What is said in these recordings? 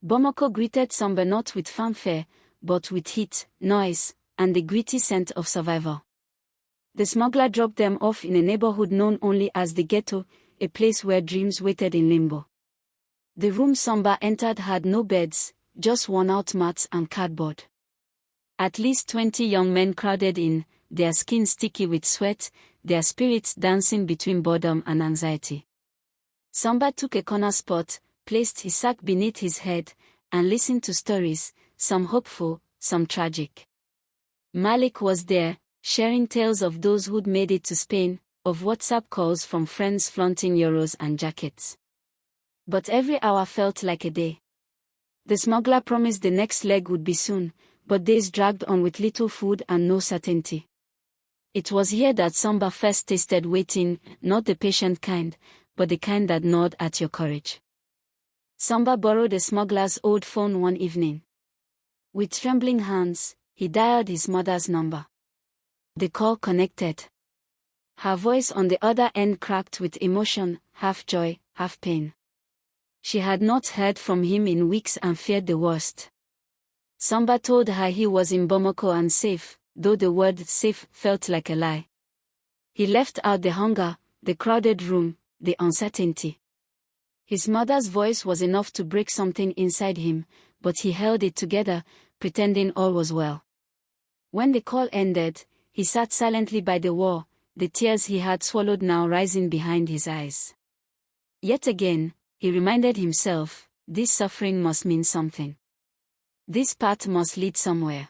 Bamako greeted Samba not with fanfare, but with heat, noise, and the gritty scent of survival. The smuggler dropped them off in a neighborhood known only as the ghetto, a place where dreams waited in limbo. The room Samba entered had no beds, just worn-out mats and cardboard. At least 20 young men crowded in, their skin sticky with sweat, their spirits dancing between boredom and anxiety. Samba took a corner spot, placed his sack beneath his head, and listened to stories, some hopeful, some tragic. Malik was there, sharing tales of those who'd made it to Spain, of WhatsApp calls from friends flaunting euros and jackets. But every hour felt like a day. The smuggler promised the next leg would be soon, but days dragged on with little food and no certainty. It was here that Samba first tasted waiting, not the patient kind, but the kind that gnawed at your courage. Samba borrowed a smuggler's old phone one evening. With trembling hands, he dialed his mother's number. The call connected. Her voice on the other end cracked with emotion, half joy, half pain. She had not heard from him in weeks and feared the worst. Samba told her he was in Bamako and safe, though the word safe felt like a lie. He left out the hunger, the crowded room, the uncertainty. His mother's voice was enough to break something inside him, but he held it together, pretending all was well. When the call ended, he sat silently by the wall, the tears he had swallowed now rising behind his eyes. Yet again, he reminded himself, this suffering must mean something. This path must lead somewhere.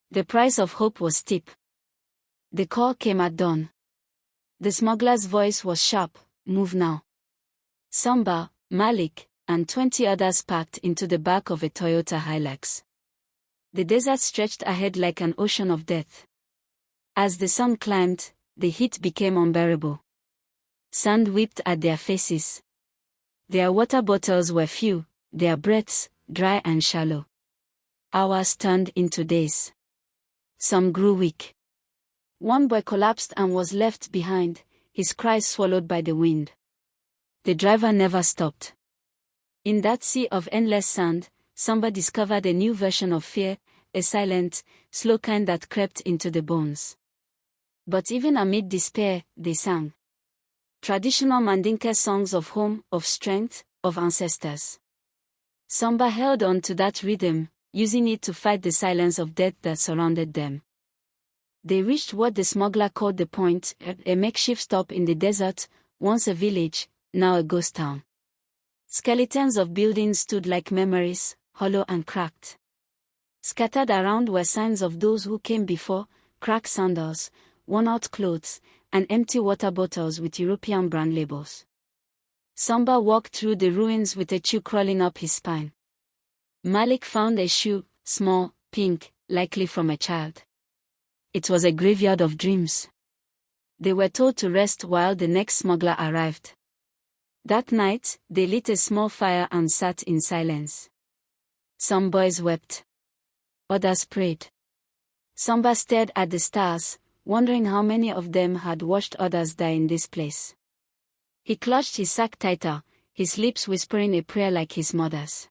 The price of hope was steep. The call came at dawn. The smuggler's voice was sharp, move now. Samba, Malik, and 20 others packed into the back of a Toyota Hilux. The desert stretched ahead like an ocean of death. As the sun climbed, the heat became unbearable. Sand whipped at their faces. Their water bottles were few, their breaths, dry and shallow. Hours turned into days. Some grew weak. One boy collapsed and was left behind, his cries swallowed by the wind. The driver never stopped. In that sea of endless sand, Samba discovered a new version of fear, a silent, slow kind that crept into the bones. But even amid despair, they sang. Traditional Mandinka songs of home, of strength, of ancestors. Samba held on to that rhythm, using it to fight the silence of death that surrounded them. They reached what the smuggler called the point, a makeshift stop in the desert, once a village, now a ghost town. Skeletons of buildings stood like memories, hollow and cracked. Scattered around were signs of those who came before, cracked sandals, worn-out clothes, and empty water bottles with European brand labels. Samba walked through the ruins with a chill crawling up his spine. Malik found a shoe, small, pink, likely from a child. It was a graveyard of dreams. They were told to rest while the next smuggler arrived. That night, they lit a small fire and sat in silence. Some boys wept. Others prayed. Samba stared at the stars, wondering how many of them had watched others die in this place. He clutched his sack tighter, his lips whispering a prayer like his mother's.